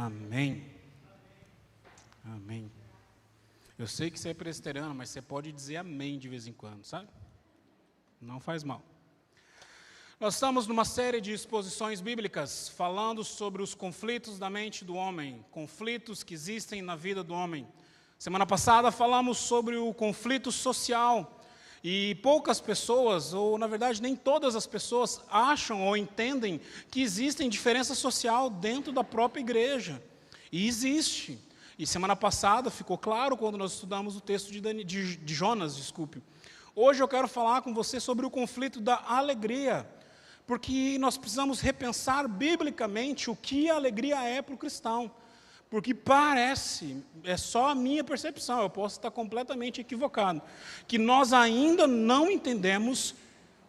Amém. Amém. Eu sei que você é presbiteriano, mas você pode dizer amém de vez em quando, sabe? Não faz mal. Nós estamos numa série de exposições bíblicas falando sobre os conflitos da mente do homem, conflitos que existem na vida do homem. Semana passada falamos sobre o conflito social e poucas pessoas, ou na verdade nem todas as pessoas, acham ou entendem que existem diferença social dentro da própria igreja. E existe. E semana passada ficou claro quando nós estudamos o texto de Jonas. Hoje eu quero falar com você sobre o conflito da alegria, porque nós precisamos repensar biblicamente o que a alegria é para o cristão. Porque parece, é só a minha percepção, eu posso estar completamente equivocado, que nós ainda não entendemos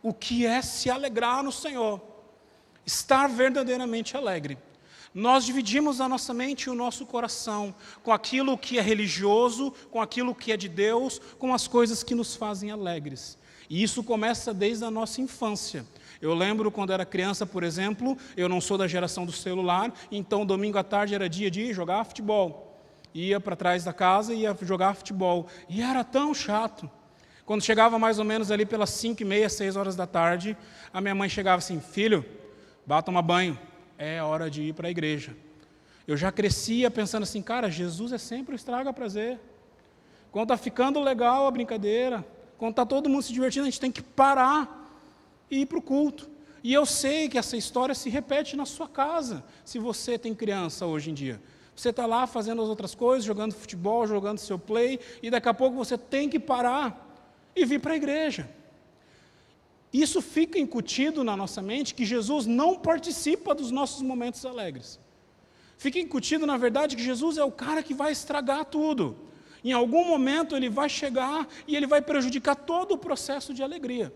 o que é se alegrar no Senhor, estar verdadeiramente alegre. Nós dividimos a nossa mente e o nosso coração com aquilo que é religioso, com aquilo que é de Deus, com as coisas que nos fazem alegres. E isso começa desde a nossa infância. Eu lembro quando era criança, por exemplo, eu não sou da geração do celular, então domingo à tarde era dia de jogar futebol. Ia para trás da casa e ia jogar futebol. E era tão chato. Quando chegava mais ou menos ali pelas 5h30, 6 horas da tarde, a minha mãe chegava assim: filho, vá tomar banho, é hora de ir para a igreja. Eu já crescia pensando assim, cara, Jesus é sempre o estraga prazer. Quando está ficando legal a brincadeira, quando está todo mundo se divertindo, a gente tem que parar e ir para o culto. E eu sei que essa história se repete na sua casa, se você tem criança hoje em dia. Você está lá fazendo as outras coisas, jogando futebol, jogando seu play, e daqui a pouco você tem que parar e vir para a igreja. Isso fica incutido na nossa mente que Jesus não participa dos nossos momentos alegres. Fica incutido, na verdade, que Jesus é o cara que vai estragar tudo. Em algum momento ele vai chegar e ele vai prejudicar todo o processo de alegria.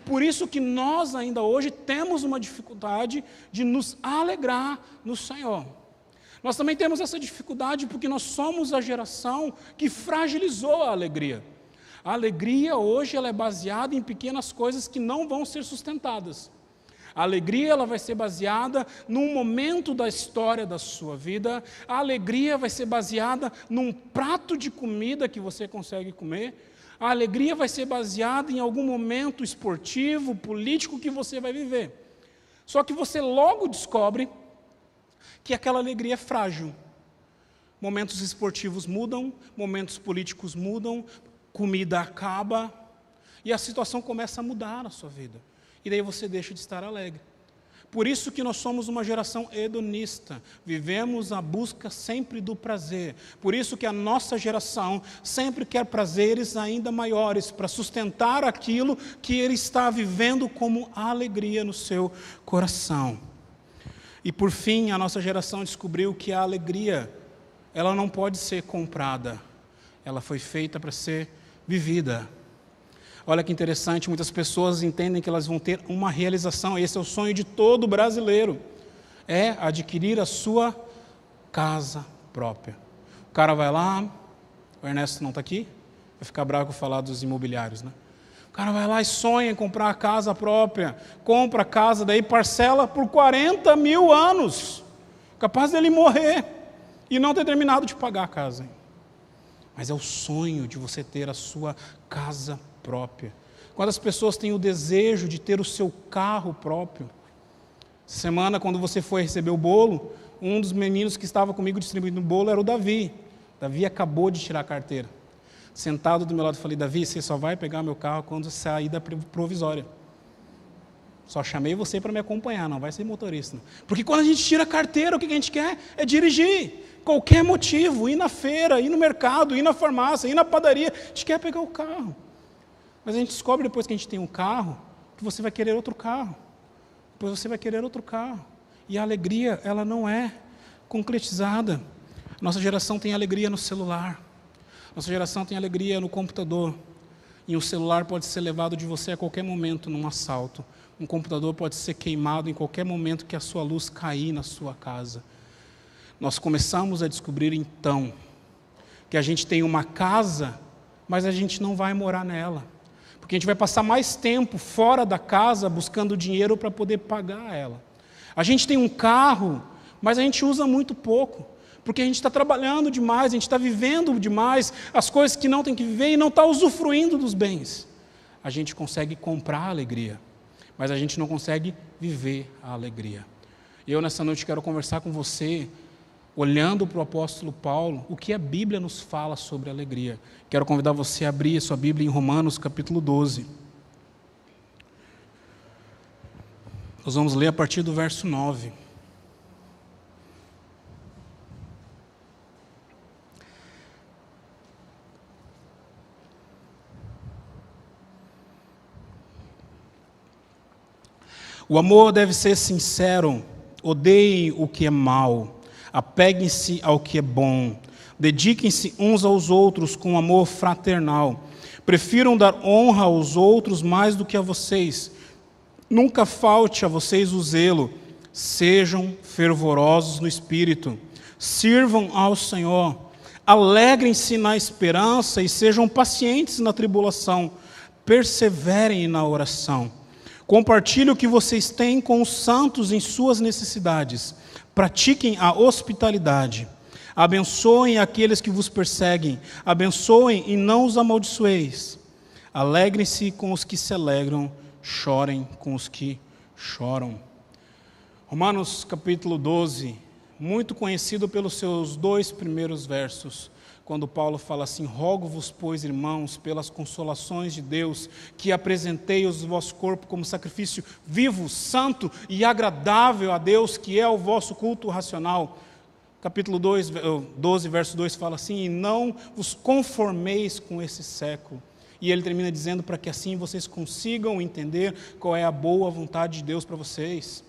Por isso que nós ainda hoje temos uma dificuldade de nos alegrar no Senhor. Nós também temos essa dificuldade porque nós somos a geração que fragilizou a alegria. A alegria hoje ela é baseada em pequenas coisas que não vão ser sustentadas. A alegria ela vai ser baseada num momento da história da sua vida. A alegria vai ser baseada num prato de comida que você consegue comer. A alegria vai ser baseada em algum momento esportivo, político que você vai viver. Só que você logo descobre que aquela alegria é frágil. Momentos esportivos mudam, momentos políticos mudam, comida acaba, e a situação começa a mudar na sua vida. E daí você deixa de estar alegre. Por isso que nós somos uma geração hedonista, vivemos a busca sempre do prazer. Por isso que a nossa geração sempre quer prazeres ainda maiores, para sustentar aquilo que ele está vivendo como alegria no seu coração. E por fim, a nossa geração descobriu que a alegria, ela não pode ser comprada, ela foi feita para ser vivida. Olha que interessante, muitas pessoas entendem que elas vão ter uma realização, esse é o sonho de todo brasileiro, é adquirir a sua casa própria. O cara vai lá, o Ernesto não está aqui, vai ficar bravo falar dos imobiliários, né? O cara vai lá e sonha em comprar a casa própria, compra a casa, daí parcela por 40 mil anos, capaz dele morrer e não ter terminado de pagar a casa. Mas é o sonho de você ter a sua casa própria. Quando as pessoas têm o desejo de ter o seu carro próprio. Semana, quando você foi receber o bolo, um dos meninos que estava comigo distribuindo o bolo era o Davi. Davi acabou de tirar a carteira. Sentado do meu lado, eu falei: Davi, você só vai pegar meu carro quando sair da provisória. Só chamei você para me acompanhar, não vai ser motorista. Não. Porque quando a gente tira a carteira, o que a gente quer é dirigir. Qualquer motivo, ir na feira, ir no mercado, ir na farmácia, ir na padaria, a gente quer pegar o carro. Mas a gente descobre depois que a gente tem um carro, que você vai querer outro carro. Depois você vai querer outro carro. E a alegria, ela não é concretizada. Nossa geração tem alegria no celular. Nossa geração tem alegria no computador. E o celular pode ser levado de você a qualquer momento num assalto. Um computador pode ser queimado em qualquer momento que a sua luz cair na sua casa. Nós começamos a descobrir então que a gente tem uma casa, mas a gente não vai morar nela. Porque a gente vai passar mais tempo fora da casa buscando dinheiro para poder pagar ela. A gente tem um carro, mas a gente usa muito pouco, porque a gente está trabalhando demais, a gente está vivendo demais as coisas que não tem que viver e não está usufruindo dos bens. A gente consegue comprar a alegria, mas a gente não consegue viver a alegria. E eu nessa noite quero conversar com você, olhando para o apóstolo Paulo, o que a Bíblia nos fala sobre alegria. Quero convidar você a abrir a sua Bíblia em Romanos capítulo 12. Nós vamos ler a partir do verso 9. O amor deve ser sincero, odeiem o que é mal, apeguem-se ao que é bom, dediquem-se uns aos outros com amor fraternal, prefiram dar honra aos outros mais do que a vocês, nunca falte a vocês o zelo, sejam fervorosos no espírito, sirvam ao Senhor, alegrem-se na esperança e sejam pacientes na tribulação, perseverem na oração. Compartilhem o que vocês têm com os santos em suas necessidades. Pratiquem a hospitalidade. Abençoem aqueles que vos perseguem. Abençoem e não os amaldiçoeis. Alegrem-se com os que se alegram. Chorem com os que choram. Romanos capítulo 12, muito conhecido pelos seus 2 primeiros versos. Quando Paulo fala assim: rogo-vos, pois, irmãos, pelas consolações de Deus, que apresenteis o vosso corpo como sacrifício vivo, santo e agradável a Deus, que é o vosso culto racional. Capítulo 12, verso 2 fala assim: e não vos conformeis com esse século. E ele termina dizendo: para que assim vocês consigam entender qual é a boa vontade de Deus para vocês.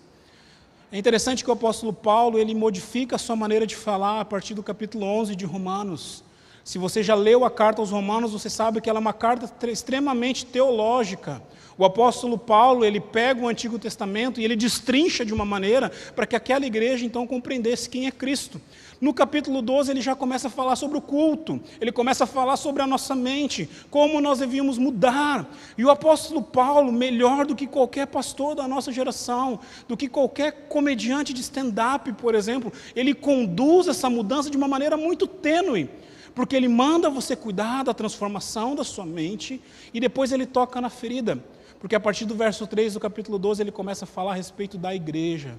É interessante que o apóstolo Paulo, ele modifica a sua maneira de falar a partir do capítulo 11 de Romanos. Se você já leu a carta aos Romanos, você sabe que ela é uma carta extremamente teológica. O apóstolo Paulo, ele pega o Antigo Testamento e ele destrincha de uma maneira para que aquela igreja então compreendesse quem é Cristo. No capítulo 12 ele já começa a falar sobre o culto, ele começa a falar sobre a nossa mente, como nós devíamos mudar. E o apóstolo Paulo, melhor do que qualquer pastor da nossa geração, do que qualquer comediante de stand-up, por exemplo, ele conduz essa mudança de uma maneira muito tênue. Porque ele manda você cuidar da transformação da sua mente e depois ele toca na ferida. Porque a partir do verso 3 do capítulo 12 ele começa a falar a respeito da igreja.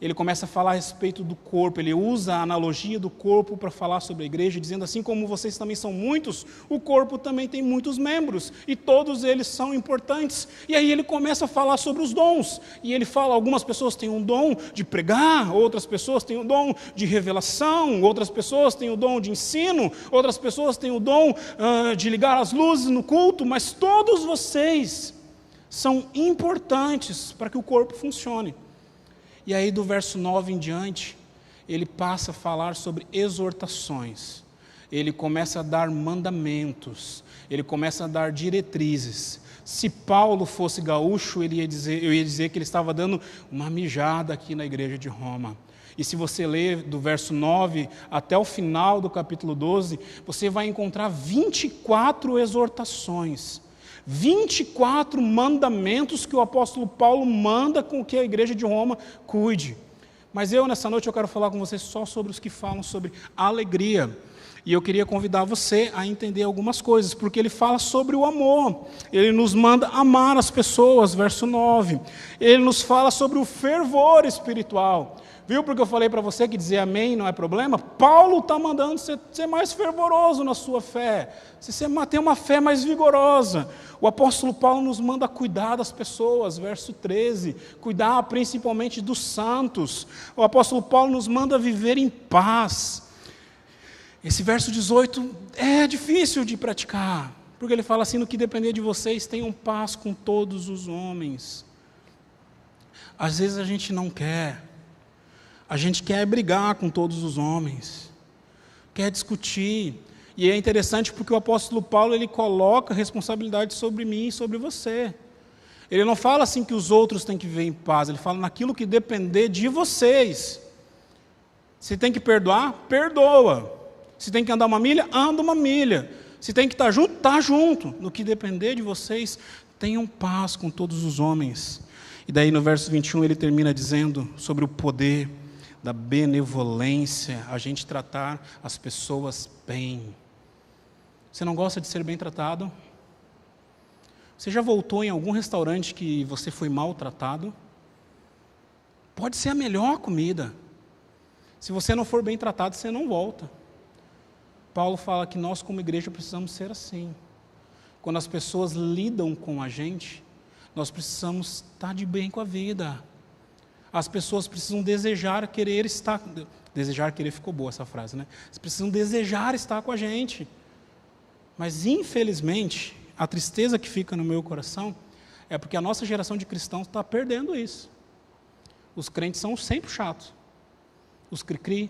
Ele começa a falar a respeito do corpo, ele usa a analogia do corpo para falar sobre a igreja, dizendo assim: como vocês também são muitos, o corpo também tem muitos membros, e todos eles são importantes. E aí ele começa a falar sobre os dons, e ele fala: algumas pessoas têm um dom de pregar, outras pessoas têm um dom de revelação, outras pessoas têm o dom de ensino, outras pessoas têm o dom de ligar as luzes no culto, mas todos vocês são importantes para que o corpo funcione. E aí do verso 9 em diante, ele passa a falar sobre exortações, ele começa a dar mandamentos, ele começa a dar diretrizes. Se Paulo fosse gaúcho, eu ia dizer que ele estava dando uma mijada aqui na igreja de Roma. E se você ler do verso 9 até o final do capítulo 12, você vai encontrar 24 exortações. 24 mandamentos que o apóstolo Paulo manda com que a igreja de Roma cuide. Mas nessa noite, eu quero falar com você só sobre os que falam sobre alegria. E eu queria convidar você a entender algumas coisas, porque ele fala sobre o amor. Ele nos manda amar as pessoas, verso 9. Ele nos fala sobre o fervor espiritual. Viu porque eu falei para você que dizer amém não é problema? Paulo está mandando você ser mais fervoroso na sua fé, você ter uma fé mais vigorosa. O apóstolo Paulo nos manda cuidar das pessoas, verso 13, cuidar principalmente dos santos. O apóstolo Paulo nos manda viver em paz. Esse verso 18 é difícil de praticar, porque ele fala assim: no que depender de vocês, tenham paz com todos os homens. Às vezes a gente não quer. A gente quer brigar com todos os homens, quer discutir. E é interessante porque o apóstolo Paulo, ele coloca a responsabilidade sobre mim e sobre você. Ele não fala assim que os outros têm que viver em paz, ele fala naquilo que depender de vocês. Se tem que perdoar, perdoa. Se tem que andar uma milha, anda uma milha. Se tem que estar junto, está junto. No que depender de vocês, tenham paz com todos os homens. E daí no verso 21 ele termina dizendo sobre o poder da benevolência, a gente tratar as pessoas bem. Você não gosta de ser bem tratado? Você já voltou em algum restaurante que você foi maltratado? Pode ser a melhor comida. Se você não for bem tratado, você não volta. Paulo fala que nós, como igreja, precisamos ser assim. Quando as pessoas lidam com a gente, nós precisamos estar de bem com a vida. As pessoas precisam desejar, querer estar... Desejar, querer ficou boa essa frase, né? Eles precisam desejar estar com a gente. Mas, infelizmente, a tristeza que fica no meu coração é porque a nossa geração de cristãos está perdendo isso. Os crentes são sempre chatos. Os cri-cri,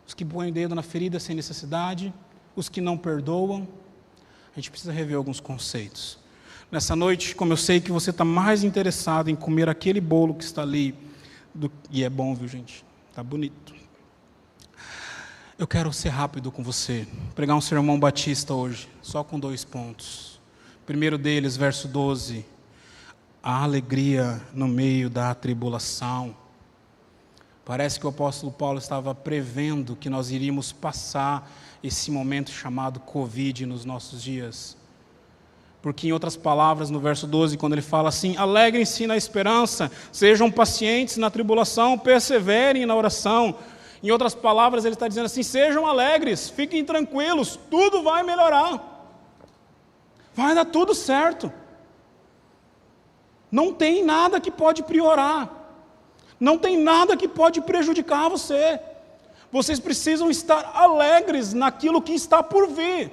os que põem o dedo na ferida sem necessidade, os que não perdoam. A gente precisa rever alguns conceitos. Nessa noite, como eu sei que você está mais interessado em comer aquele bolo que está ali, e é bom, viu, gente? Está bonito. Eu quero ser rápido com você, pregar um sermão batista hoje, só com 2 pontos. Primeiro deles, verso 12, a alegria no meio da tribulação. Parece que o apóstolo Paulo estava prevendo que nós iríamos passar esse momento chamado Covid nos nossos dias. Porque, em outras palavras, no verso 12, quando ele fala assim, alegrem-se na esperança, sejam pacientes na tribulação, perseverem na oração. Em outras palavras, ele está dizendo assim, sejam alegres, fiquem tranquilos, tudo vai melhorar. Vai dar tudo certo. Não tem nada que pode piorar. Não tem nada que pode prejudicar você. Vocês precisam estar alegres naquilo que está por vir.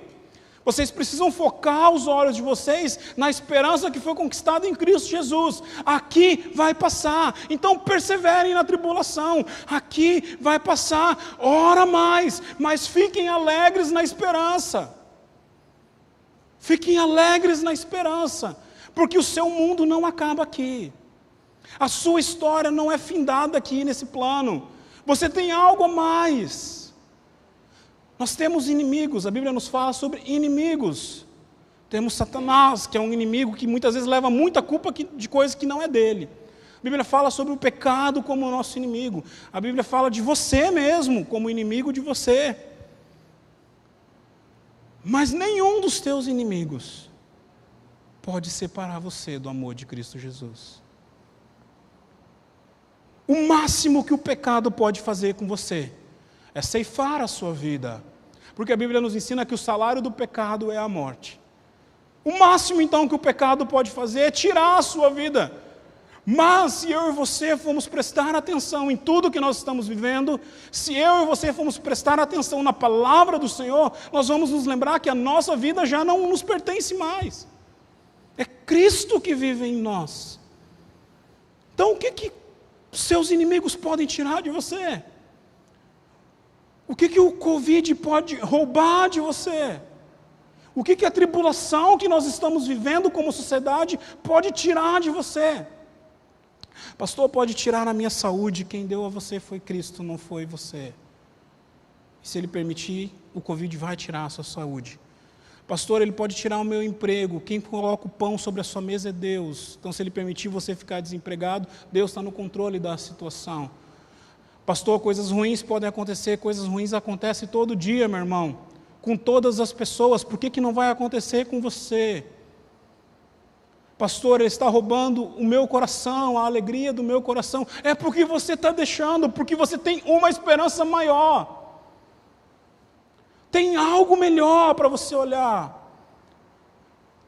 Vocês precisam focar os olhos de vocês na esperança que foi conquistada em Cristo Jesus. Aqui vai passar, então perseverem na tribulação. Aqui vai passar, ora mais, mas fiquem alegres na esperança. Fiquem alegres na esperança, porque o seu mundo não acaba aqui. A sua história não é findada aqui nesse plano. Você tem algo a mais. Nós temos inimigos, a Bíblia nos fala sobre inimigos. Temos Satanás, que é um inimigo que muitas vezes leva muita culpa de coisas que não é dele. A Bíblia fala sobre o pecado como o nosso inimigo. A Bíblia fala de você mesmo como inimigo de você. Mas nenhum dos teus inimigos pode separar você do amor de Cristo Jesus. O máximo que o pecado pode fazer com você é ceifar a sua vida, porque a Bíblia nos ensina que o salário do pecado é a morte. O máximo então que o pecado pode fazer é tirar a sua vida. Mas se eu e você formos prestar atenção em tudo que nós estamos vivendo, se eu e você formos prestar atenção na palavra do Senhor, nós vamos nos lembrar que a nossa vida já não nos pertence mais. É Cristo que vive em nós. Então o que seus inimigos podem tirar de você? O que o Covid pode roubar de você? O que a tribulação que nós estamos vivendo como sociedade pode tirar de você? Pastor, pode tirar a minha saúde, quem deu a você foi Cristo, não foi você. E se Ele permitir, o Covid vai tirar a sua saúde. Pastor, Ele pode tirar o meu emprego, quem coloca o pão sobre a sua mesa é Deus. Então, se Ele permitir você ficar desempregado, Deus está no controle da situação. Pastor, coisas ruins podem acontecer, coisas ruins acontecem todo dia, meu irmão, com todas as pessoas, por que não vai acontecer com você? Pastor, Ele está roubando o meu coração, a alegria do meu coração, é porque você está deixando, porque você tem uma esperança maior, tem algo melhor para você olhar,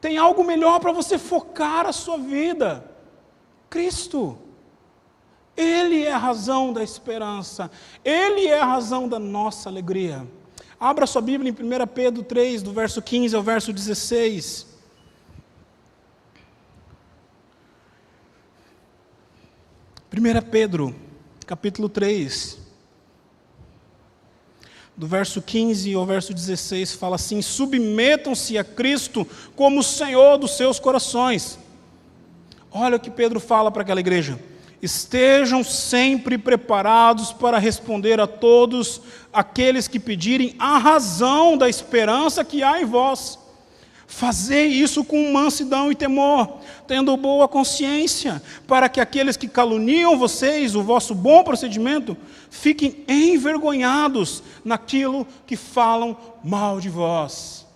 tem algo melhor para você focar a sua vida, Cristo. Ele é a razão da esperança. Ele é a razão da nossa alegria. Abra sua Bíblia em 1 Pedro 3, do verso 15 ao verso 16. 1 Pedro, capítulo 3, do verso 15 ao verso 16, fala assim, submetam-se a Cristo como o Senhor dos seus corações. Olha o que Pedro fala para aquela igreja. Estejam sempre preparados para responder a todos aqueles que pedirem a razão da esperança que há em vós, Fazei isso com mansidão e temor, tendo boa consciência, para que aqueles que caluniam vocês, o vosso bom procedimento, fiquem envergonhados naquilo que falam mal de vós.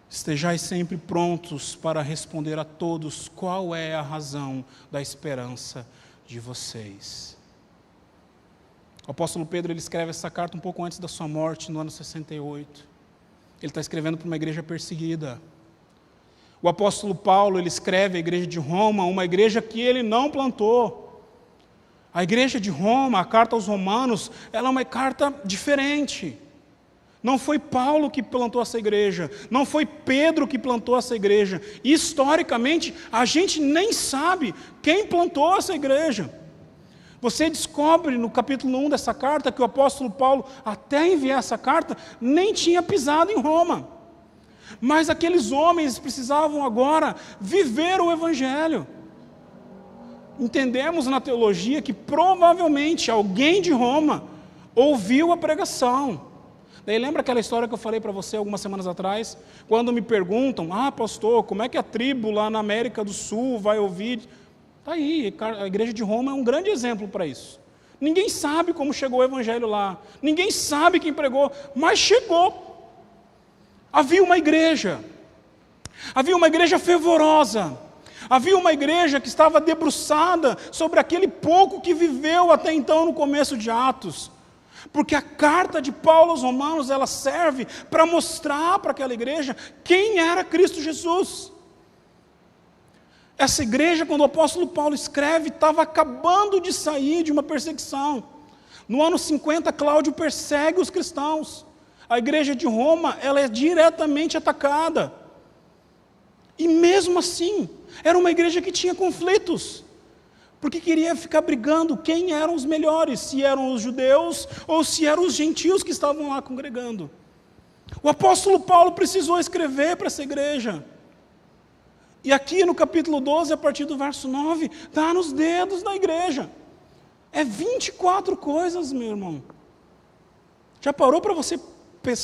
Estejais sempre prontos para responder a todos qual é a razão da esperança de vocês. O apóstolo Pedro, ele escreve essa carta um pouco antes da sua morte, no ano 68. Ele está escrevendo para uma igreja perseguida. O apóstolo Paulo, ele escreve à igreja de Roma, uma igreja que ele não plantou. A igreja de Roma, a carta aos romanos, ela é uma carta diferente. Não foi Paulo que plantou essa igreja, não foi Pedro que plantou essa igreja. E, historicamente, a gente nem sabe quem plantou essa igreja. Você descobre no capítulo 1 dessa carta que o apóstolo Paulo, até enviar essa carta, nem tinha pisado em Roma. Mas aqueles homens precisavam agora viver o evangelho. Entendemos na teologia que provavelmente alguém de Roma ouviu a pregação. Daí lembra aquela história que eu falei para você algumas semanas atrás? Quando me perguntam, pastor, como é que a tribo lá na América do Sul vai ouvir? Está aí, a igreja de Roma é um grande exemplo para isso. Ninguém sabe como chegou o evangelho lá, ninguém sabe quem pregou, mas chegou. Havia uma igreja fervorosa, havia uma igreja que estava debruçada sobre aquele pouco que viveu até então no começo de Atos. Porque a carta de Paulo aos Romanos, ela serve para mostrar para aquela igreja quem era Cristo Jesus. Essa igreja, quando o apóstolo Paulo escreve, estava acabando de sair de uma perseguição. No ano 50, Cláudio persegue os cristãos. A igreja de Roma, ela é diretamente atacada. E mesmo assim, era uma igreja que tinha conflitos. Porque queria ficar brigando quem eram os melhores, se eram os judeus ou se eram os gentios que estavam lá congregando. O apóstolo Paulo precisou escrever para essa igreja. E aqui no capítulo 12, a partir do verso 9, está nos dedos da igreja. É 24 coisas, meu irmão. Já parou para você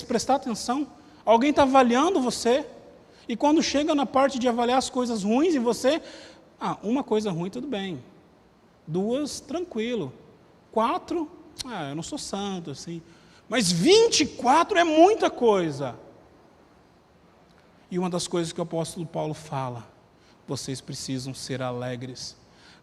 prestar atenção? Alguém está avaliando você, e quando chega na parte de avaliar as coisas ruins em você, uma coisa ruim, tudo bem. 2, tranquilo. 4, eu não sou santo, assim. Mas 24 é muita coisa. E uma das coisas que o apóstolo Paulo fala, vocês precisam ser alegres.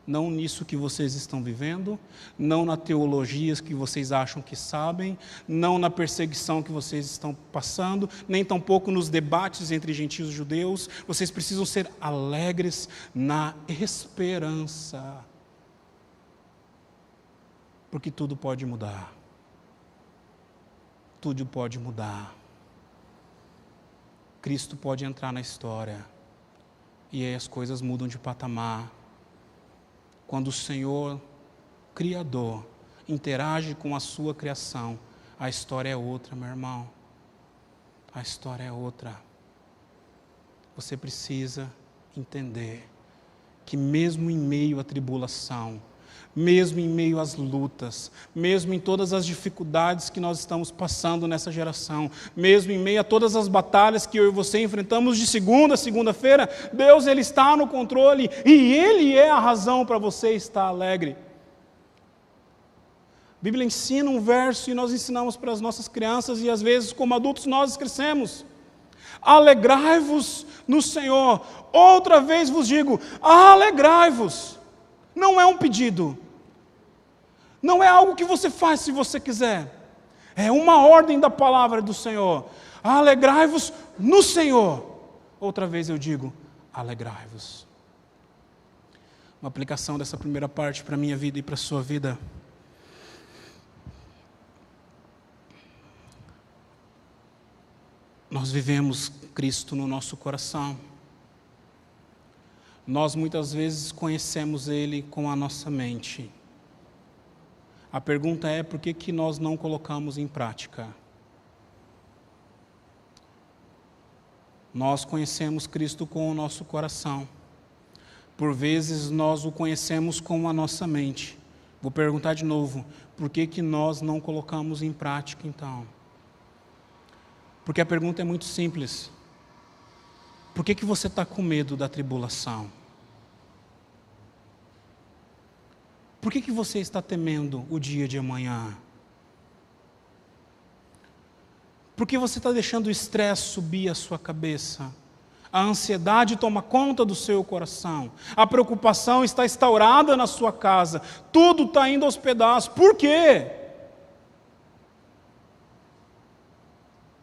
Não nisso que vocês estão vivendo, não na teologia que vocês acham que sabem, não na perseguição que vocês estão passando, nem tampouco nos debates entre gentios e judeus. Vocês precisam ser alegres na esperança. Porque tudo pode mudar. Tudo pode mudar. Cristo pode entrar na história. E aí as coisas mudam de patamar. Quando o Senhor, Criador, interage com a sua criação, a história é outra, meu irmão. A história é outra. Você precisa entender que mesmo em meio à tribulação, mesmo em meio às lutas, mesmo em todas as dificuldades que nós estamos passando nessa geração, mesmo em meio a todas as batalhas que eu e você enfrentamos de segunda a segunda-feira, Deus, Ele está no controle e Ele é a razão para você estar alegre. A Bíblia ensina um verso e nós ensinamos para as nossas crianças e às vezes como adultos nós esquecemos. Alegrai-vos no Senhor. Outra vez vos digo, alegrai-vos. Não é um pedido. Não é algo que você faz se você quiser. É uma ordem da palavra do Senhor. Alegrai-vos no Senhor. Outra vez eu digo, alegrai-vos. Uma aplicação dessa primeira parte para a minha vida e para a sua vida. Nós vivemos Cristo no nosso coração. Nós muitas vezes conhecemos Ele com a nossa mente. A pergunta é, por que nós não colocamos em prática? Nós conhecemos Cristo com o nosso coração. Por vezes nós o conhecemos com a nossa mente. Vou perguntar de novo, por que nós não colocamos em prática então? Porque a pergunta é muito simples. Por que você está com medo da tribulação? Por que você está temendo o dia de amanhã? Por que você está deixando o estresse subir a sua cabeça? A ansiedade toma conta do seu coração. A preocupação está instaurada na sua casa. Tudo está indo aos pedaços. Por quê?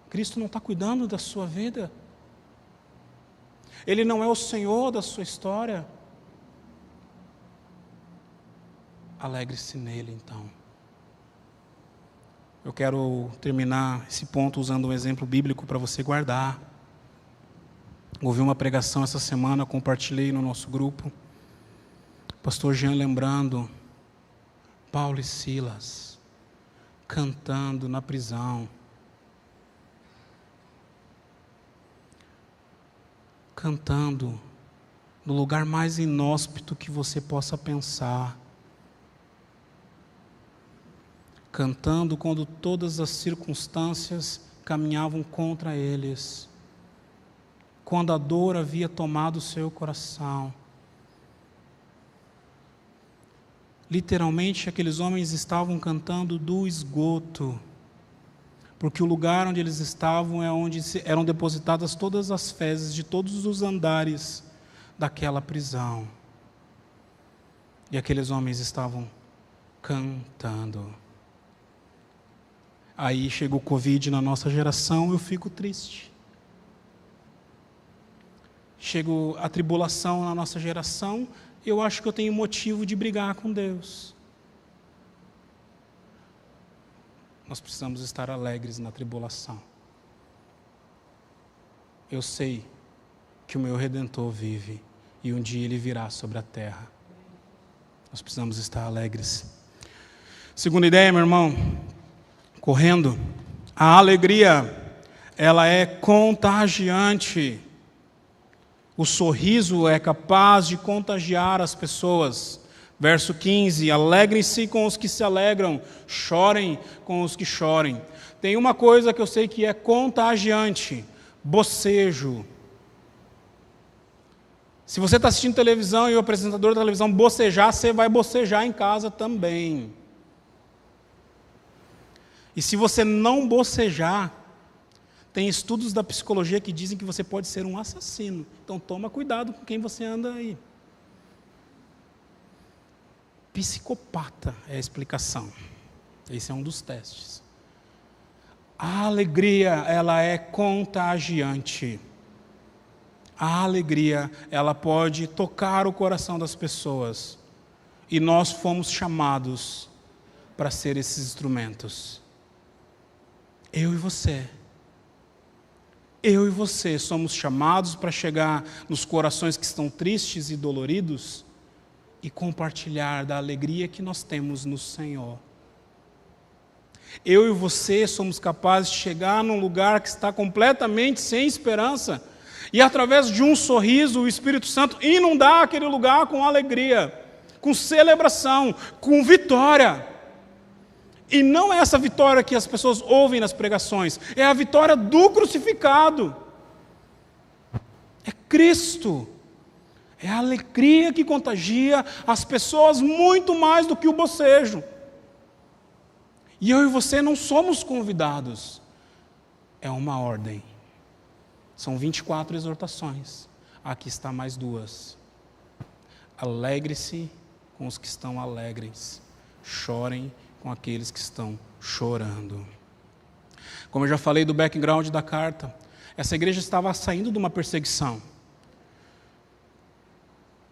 Cristo não está cuidando da sua vida. Ele não é o Senhor da sua história. Alegre-se nele, então. Eu quero terminar esse ponto usando um exemplo bíblico para você guardar. Ouvi uma pregação essa semana, compartilhei no nosso grupo. Pastor Jean lembrando Paulo e Silas cantando na prisão. Cantando no lugar mais inóspito que você possa pensar. Cantando quando todas as circunstâncias caminhavam contra eles. Quando a dor havia tomado o seu coração. Literalmente, aqueles homens estavam cantando do esgoto. Porque o lugar onde eles estavam é onde eram depositadas todas as fezes de todos os andares daquela prisão. E aqueles homens estavam cantando. Aí chegou o Covid na nossa geração, eu fico triste. Chegou a tribulação na nossa geração, eu acho que eu tenho motivo de brigar com Deus. Nós precisamos estar alegres na tribulação. Eu sei que o meu Redentor vive e um dia Ele virá sobre a terra. Nós precisamos estar alegres. Segunda ideia, meu irmão, correndo, a alegria, ela é contagiante. O sorriso é capaz de contagiar as pessoas. Verso 15, alegrem-se com os que se alegram, chorem com os que chorem. Tem uma coisa que eu sei que é contagiante, bocejo. Se você está assistindo televisão e o apresentador da televisão bocejar, você vai bocejar em casa também. E se você não bocejar, tem estudos da psicologia que dizem que você pode ser um assassino. Então toma cuidado com quem você anda aí. Psicopata é a explicação. Esse é um dos testes. A alegria, ela é contagiante. A alegria, ela pode tocar o coração das pessoas. E nós fomos chamados para ser esses instrumentos. Eu e você somos chamados para chegar nos corações que estão tristes e doloridos e compartilhar da alegria que nós temos no Senhor. Eu e você somos capazes de chegar num lugar que está completamente sem esperança e através de um sorriso o Espírito Santo inundar aquele lugar com alegria, com celebração, com vitória. E não é essa vitória que as pessoas ouvem nas pregações, é a vitória do crucificado. É Cristo. É a alegria que contagia as pessoas muito mais do que o bocejo. E eu e você não somos convidados. É uma ordem. São 24 exortações. Aqui está mais 2. Alegre-se com os que estão alegres. Chorem com aqueles que estão chorando. Como eu já falei do background da carta, essa igreja estava saindo de uma perseguição.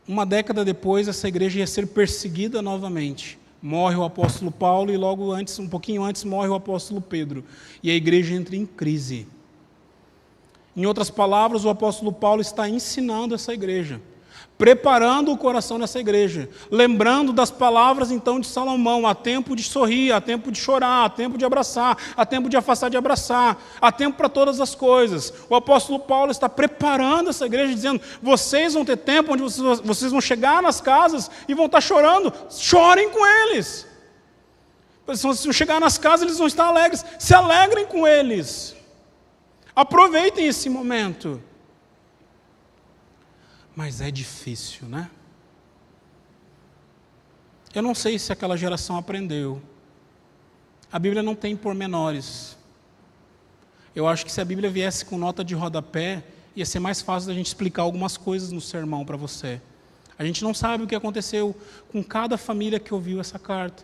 Uma década depois, essa igreja ia ser perseguida novamente. Morre o apóstolo Paulo e logo antes, um pouquinho antes, morre o apóstolo Pedro. E a igreja entra em crise. Em outras palavras, o apóstolo Paulo está ensinando essa igreja, preparando o coração dessa igreja, lembrando das palavras então de Salomão: há tempo de sorrir, há tempo de chorar, há tempo de abraçar, há tempo de afastar de abraçar, há tempo para todas as coisas. O apóstolo Paulo está preparando essa igreja, dizendo: vocês vão ter tempo onde vocês vão chegar nas casas e vão estar chorando, chorem com eles. Se vão chegar nas casas, eles vão estar alegres, se alegrem com eles. Aproveitem esse momento. Mas é difícil, né? Eu não sei se aquela geração aprendeu. A Bíblia não tem pormenores. Eu acho que se a Bíblia viesse com nota de rodapé, ia ser mais fácil da gente explicar algumas coisas no sermão para você. A gente não sabe o que aconteceu com cada família que ouviu essa carta.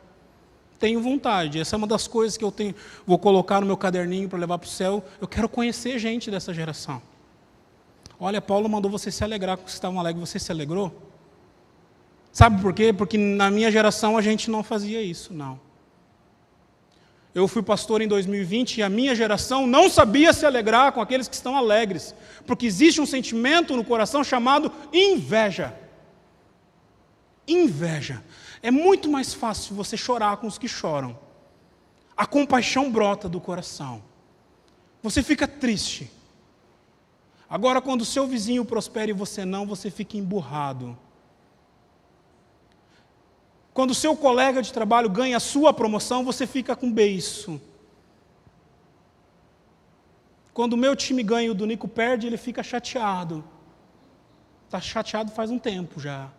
Tenho vontade, essa é uma das coisas que eu tenho, vou colocar no meu caderninho para levar para o céu. Eu quero conhecer gente dessa geração. Olha, Paulo mandou você se alegrar com que estavam alegres, você se alegrou? Sabe por quê? Porque na minha geração a gente não fazia isso, não. Eu fui pastor em 2020 e a minha geração não sabia se alegrar com aqueles que estão alegres, porque existe um sentimento no coração chamado inveja. Inveja. É muito mais fácil você chorar com os que choram. A compaixão brota do coração. Você fica triste. Agora, quando o seu vizinho prospera e você não, você fica emburrado. Quando o seu colega de trabalho ganha a sua promoção, você fica com beiço. Quando o meu time ganha e o do Nico perde, ele fica chateado. Está chateado faz um tempo já.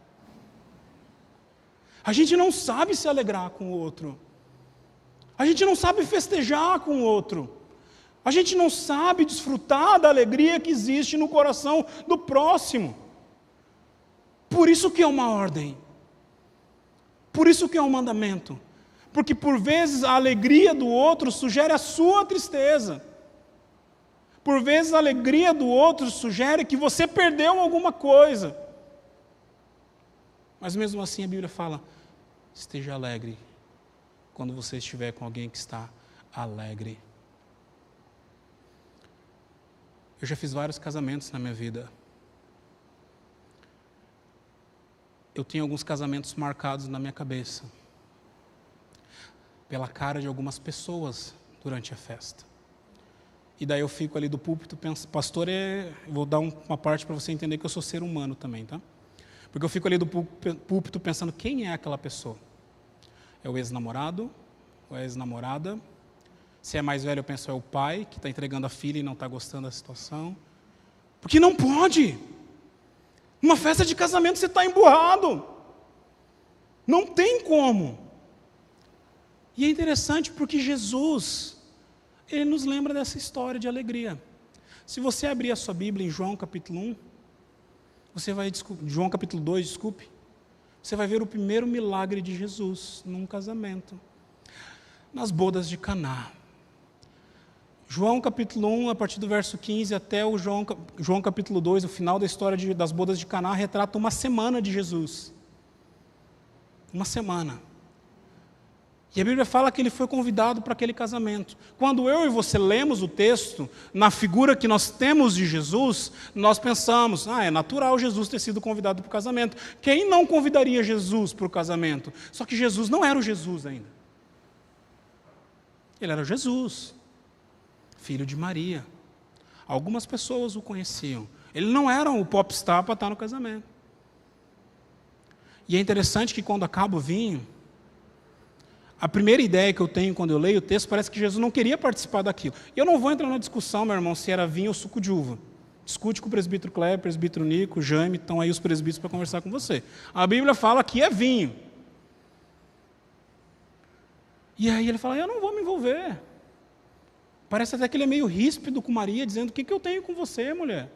A gente não sabe se alegrar com o outro. A gente não sabe festejar com o outro. A gente não sabe desfrutar da alegria que existe no coração do próximo. Por isso que é uma ordem. Por isso que é um mandamento. Porque por vezes a alegria do outro sugere a sua tristeza. Por vezes a alegria do outro sugere que você perdeu alguma coisa. Mas mesmo assim a Bíblia fala, esteja alegre quando você estiver com alguém que está alegre. Eu já fiz vários casamentos na minha vida. Eu tenho alguns casamentos marcados na minha cabeça, pela cara de algumas pessoas durante a festa. E daí eu fico ali do púlpito, penso, pastor, vou dar uma parte para você entender que eu sou ser humano também, tá? Porque eu fico ali do púlpito pensando, quem é aquela pessoa? É o ex-namorado? Ou é a ex-namorada? Se é mais velho, eu penso, é o pai que está entregando a filha e não está gostando da situação. Porque não pode! Numa festa de casamento você está emburrado. Não tem como. E é interessante porque Jesus, Ele nos lembra dessa história de alegria. Se você abrir a sua Bíblia em João capítulo 1, você vai, João capítulo 2, desculpe, você vai ver o primeiro milagre de Jesus num casamento, nas bodas de Caná. João capítulo 1, a partir do verso 15 até o João capítulo 2, o final da história das bodas de Caná, retrata uma semana de Jesus. Uma semana. E a Bíblia fala que ele foi convidado para aquele casamento. Quando eu e você lemos o texto, na figura que nós temos de Jesus, nós pensamos, é natural Jesus ter sido convidado para o casamento. Quem não convidaria Jesus para o casamento? Só que Jesus não era o Jesus ainda. Ele era Jesus, filho de Maria. Algumas pessoas o conheciam. Ele não era o popstar para estar no casamento. E é interessante que quando acaba o vinho, a primeira ideia que eu tenho quando eu leio o texto, parece que Jesus não queria participar daquilo. E eu não vou entrar na discussão, meu irmão, se era vinho ou suco de uva. Discute com o presbítero Kleber, presbítero Nico, Jaime, estão aí os presbíteros para conversar com você. A Bíblia fala que é vinho. E aí ele fala, eu não vou me envolver. Parece até que ele é meio ríspido com Maria, dizendo, o que eu tenho com você, mulher?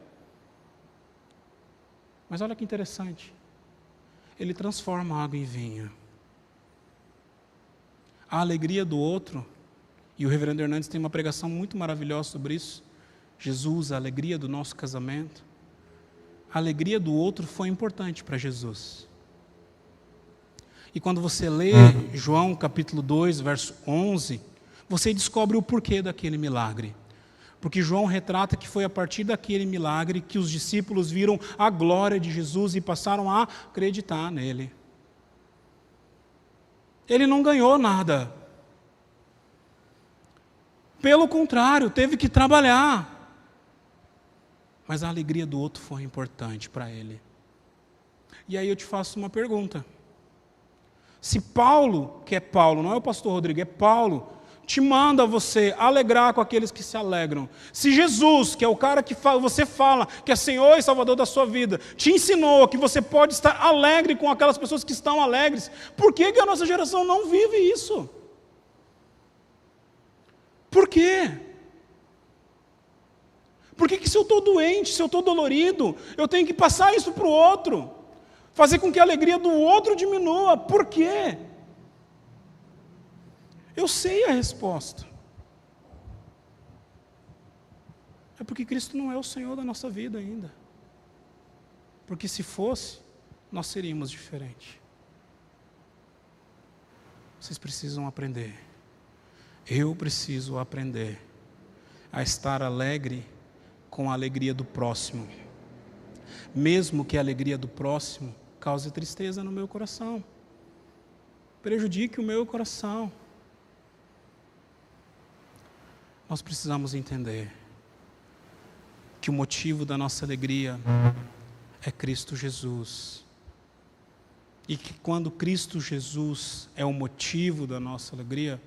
Mas olha que interessante. Ele transforma a água em vinho. A alegria do outro, e o reverendo Hernandes tem uma pregação muito maravilhosa sobre isso. Jesus, a alegria do nosso casamento. A alegria do outro foi importante para Jesus. E quando você lê João capítulo 2, verso 11, você descobre o porquê daquele milagre. Porque João retrata que foi a partir daquele milagre que os discípulos viram a glória de Jesus e passaram a acreditar nele. Ele não ganhou nada. Pelo contrário, teve que trabalhar. Mas a alegria do outro foi importante para ele. E aí eu te faço uma pergunta. Se Paulo, que é Paulo, não é o pastor Rodrigo, é Paulo, te manda você alegrar com aqueles que se alegram. Se Jesus, que é o cara que você fala que é Senhor e Salvador da sua vida, te ensinou que você pode estar alegre com aquelas pessoas que estão alegres, por que a nossa geração não vive isso? Por quê? Por que se eu estou doente, se eu estou dolorido, eu tenho que passar isso para o outro? Fazer com que a alegria do outro diminua. Por quê? Eu sei a resposta. É porque Cristo não é o Senhor da nossa vida ainda. Porque se fosse, nós seríamos diferentes. Vocês precisam aprender. Eu preciso aprender a estar alegre com a alegria do próximo. Mesmo que a alegria do próximo cause tristeza no meu coração. Prejudique o meu coração. Nós precisamos entender que o motivo da nossa alegria é Cristo Jesus. E que quando Cristo Jesus é o motivo da nossa alegria,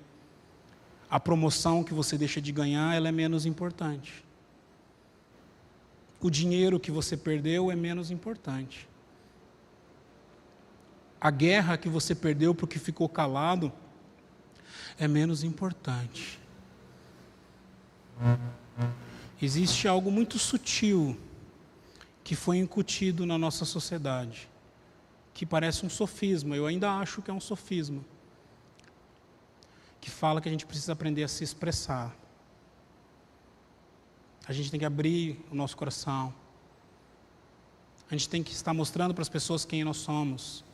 a promoção que você deixa de ganhar, ela é menos importante. O dinheiro que você perdeu é menos importante. A guerra que você perdeu porque ficou calado é menos importante. Existe algo muito sutil que foi incutido na nossa sociedade, que parece um sofisma, eu ainda acho que é um sofisma, que fala que a gente precisa aprender a se expressar. A gente tem que abrir o nosso coração. A gente tem que estar mostrando para as pessoas quem nós somos.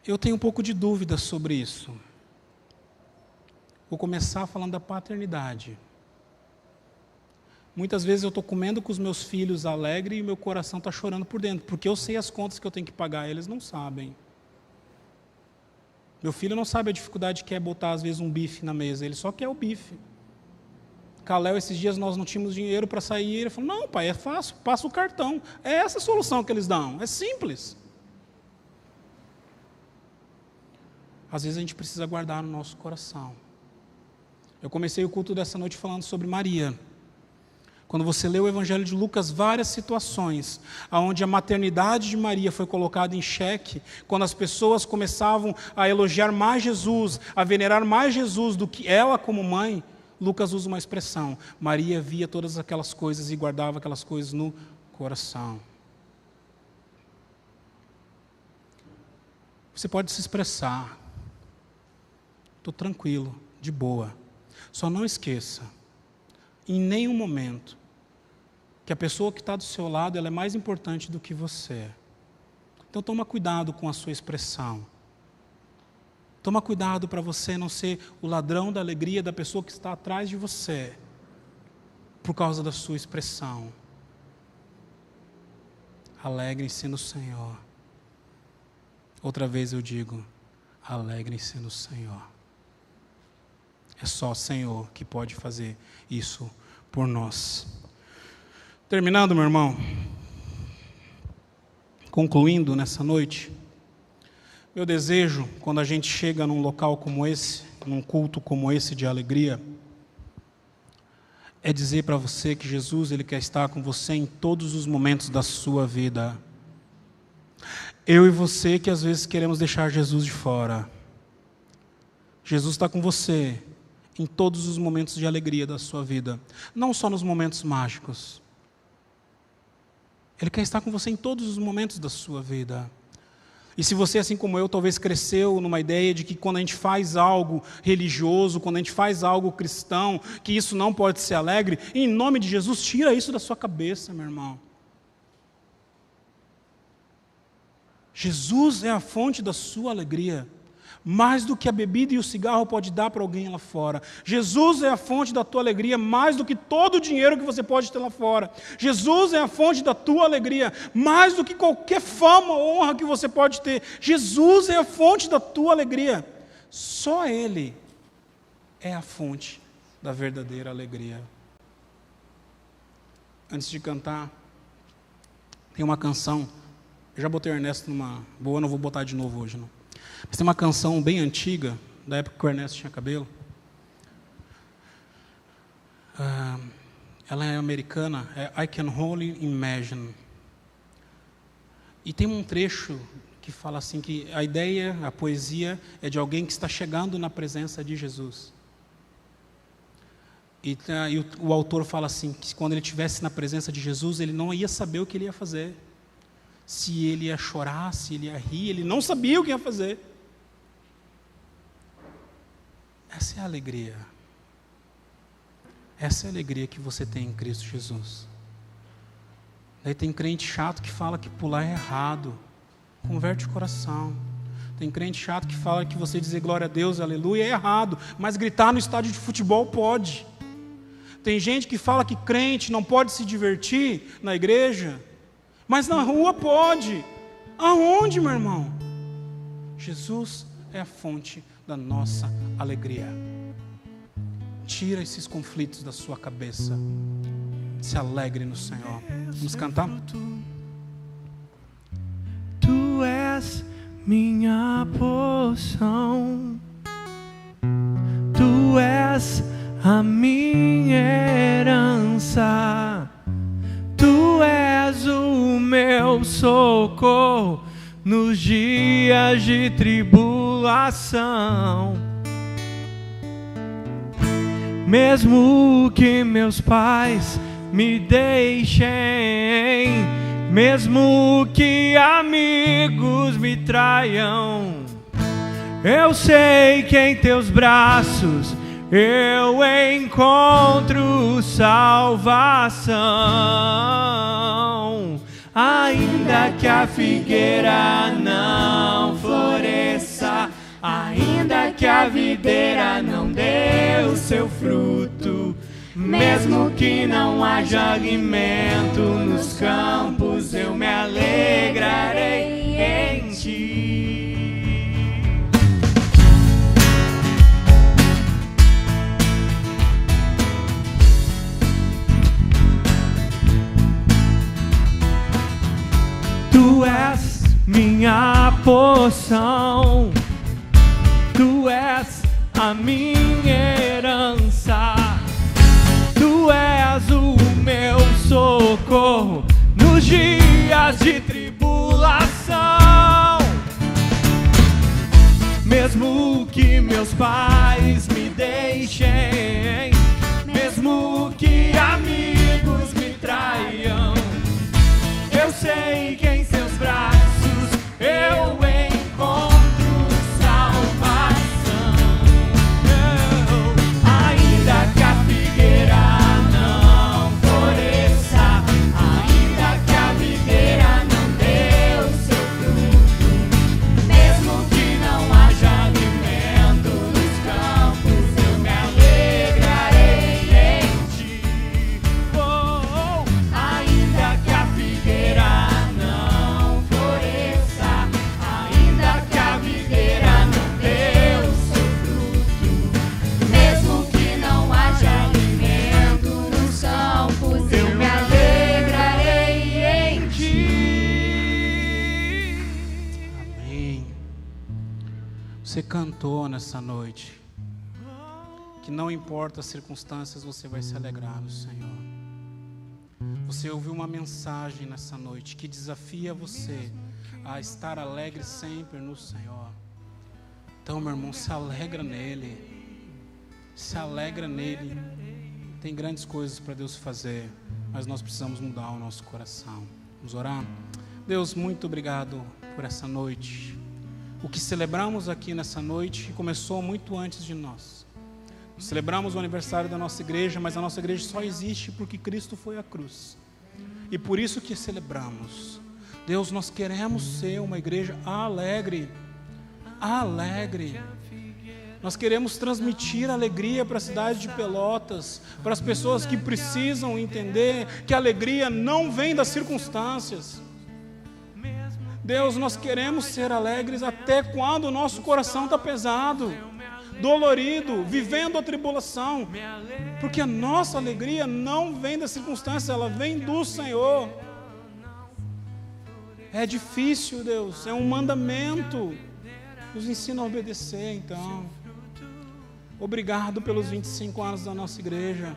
Eu tenho um pouco de dúvida sobre isso. Vou começar falando da paternidade. Muitas vezes eu estou comendo com os meus filhos alegre e meu coração está chorando por dentro, porque eu sei as contas que eu tenho que pagar, eles não sabem. Meu filho não sabe a dificuldade que é botar, às vezes, um bife na mesa, ele só quer o bife. Caléu, esses dias nós não tínhamos dinheiro para sair, ele falou, não pai, é fácil, passa o cartão. É essa a solução que eles dão, é simples. Às vezes a gente precisa guardar no nosso coração. Eu comecei o culto dessa noite falando sobre Maria. Quando você lê o Evangelho de Lucas, várias situações onde a maternidade de Maria foi colocada em xeque, quando as pessoas começavam a elogiar mais Jesus, a venerar mais Jesus do que ela como mãe, Lucas usa uma expressão, Maria via todas aquelas coisas e guardava aquelas coisas no coração. Você pode se expressar, estou tranquilo, de boa, só não esqueça, em nenhum momento, que a pessoa que está do seu lado ela é mais importante do que você. Então toma cuidado com a sua expressão. Toma cuidado para você não ser o ladrão da alegria da pessoa que está atrás de você, por causa da sua expressão. Alegrem-se no Senhor. Outra vez eu digo, alegrem-se no Senhor. É só o Senhor que pode fazer isso por nós. Terminando, meu irmão, concluindo nessa noite, meu desejo, quando a gente chega num local como esse, num culto como esse de alegria, é dizer para você que Jesus, Ele quer estar com você em todos os momentos da sua vida. Eu e você que às vezes queremos deixar Jesus de fora. Jesus está com você em todos os momentos de alegria da sua vida, não só nos momentos mágicos. Ele quer estar com você em todos os momentos da sua vida. E se você, assim como eu, talvez cresceu numa ideia de que quando a gente faz algo religioso, quando a gente faz algo cristão, que isso não pode ser alegre, em nome de Jesus, tira isso da sua cabeça, meu irmão. Jesus é a fonte da sua alegria, mais do que a bebida e o cigarro pode dar para alguém lá fora. Jesus é a fonte da tua alegria, mais do que todo o dinheiro que você pode ter lá fora. Jesus é a fonte da tua alegria, mais do que qualquer fama ou honra que você pode ter. Jesus é a fonte da tua alegria. Só Ele é a fonte da verdadeira alegria. Antes de cantar, tem uma canção. Eu já botei o Ernesto numa boa, não vou botar de novo hoje, não. Mas tem uma canção bem antiga, da época que o Ernesto tinha cabelo, ela é americana, é I Can Only Imagine. E tem um trecho que fala assim, que a ideia, a poesia, é de alguém que está chegando na presença de Jesus. E o autor fala assim, que quando ele estivesse na presença de Jesus, ele não ia saber o que ele ia fazer. Se ele ia chorar, se ele ia rir, ele não sabia o que ia fazer. Essa é a alegria. Essa é a alegria que você tem em Cristo Jesus. Daí tem crente chato que fala que pular é errado. Converte o coração. Tem crente chato que fala que você dizer glória a Deus, aleluia, é errado. Mas gritar no estádio de futebol pode. Tem gente que fala que crente não pode se divertir na igreja, mas na rua pode. Aonde, meu irmão? Jesus é a fonte da nossa alegria. Tira esses conflitos da sua cabeça. Se alegre no Senhor. Vamos cantar? Tu és minha porção, Tu és a minha herança, Tu és o meu socorro nos dias de tribulação. Mesmo que meus pais me deixem, mesmo que amigos me traiam, eu sei que em teus braços eu encontro salvação. Ainda que a figueira não floresça, ainda que a videira não dê o seu fruto, mesmo que não haja alimento nos campos, eu me alegrarei em ti. Tu és minha porção, Tu és a minha herança, Tu és o meu socorro nos dias de tribulação. Mesmo que meus pais me deixem, mesmo que amigos me traiam, eu sei que em seus braços eu encontro salvação. Ainda que a figueira não floresça, ainda que a videira não dê o seu fruto, mesmo que não haja alimento nos campos, eu me alegrarei em ti. Ainda que a figueira não floresça, ainda que a videira não dê o seu fruto, mesmo que não haja alimento nos campos, eu me alegrarei em ti. Amém. Você cantou nessa noite que não importa as circunstâncias, você vai se alegrar no Senhor. Você ouviu uma mensagem nessa noite que desafia você a estar alegre sempre no Senhor. Então, meu irmão, se alegra nele. Se alegra nele. Tem grandes coisas para Deus fazer, mas nós precisamos mudar o nosso coração. Vamos orar? Deus, muito obrigado por essa noite. O que celebramos aqui nessa noite começou muito antes de nós. Celebramos o aniversário da nossa igreja, mas a nossa igreja só existe porque Cristo foi à cruz. E por isso que celebramos. Deus, nós queremos ser uma igreja alegre. Alegre. Nós queremos transmitir alegria para a cidade de Pelotas, para as pessoas que precisam entender que a alegria não vem das circunstâncias. Deus, nós queremos ser alegres até quando o nosso coração está pesado, dolorido, vivendo a tribulação, porque a nossa alegria não vem das circunstâncias, ela vem do Senhor. É difícil, Deus, é um mandamento, nos ensina a obedecer. Então, obrigado pelos 25 anos da nossa igreja,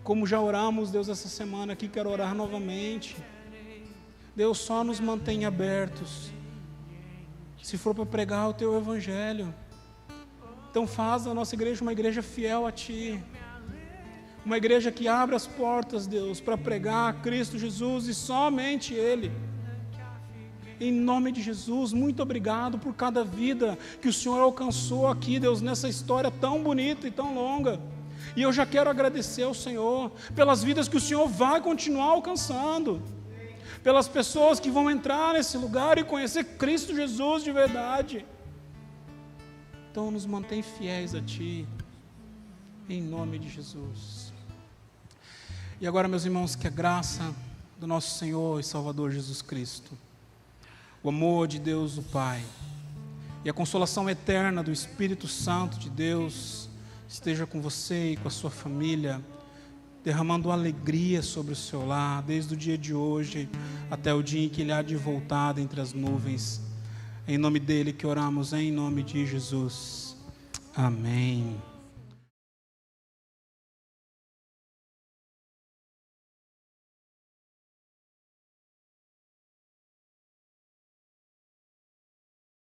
como já oramos, Deus, essa semana aqui, quero orar novamente. Deus, só nos mantém abertos. Se for para pregar o Teu Evangelho, então faz a nossa igreja uma igreja fiel a Ti. Uma igreja que abre as portas, Deus, para pregar Cristo Jesus e somente Ele. Em nome de Jesus, muito obrigado por cada vida que o Senhor alcançou aqui, Deus, nessa história tão bonita e tão longa. E eu já quero agradecer ao Senhor pelas vidas que o Senhor vai continuar alcançando, pelas pessoas que vão entrar nesse lugar e conhecer Cristo Jesus de verdade. Então nos mantém fiéis a Ti, em nome de Jesus. E agora, meus irmãos, que a graça do nosso Senhor e Salvador Jesus Cristo, o amor de Deus o Pai e a consolação eterna do Espírito Santo de Deus esteja com você e com a sua família, derramando alegria sobre o seu lar, desde o dia de hoje até o dia em que Ele há de voltar entre as nuvens. Em nome dEle que oramos, em nome de Jesus. Amém.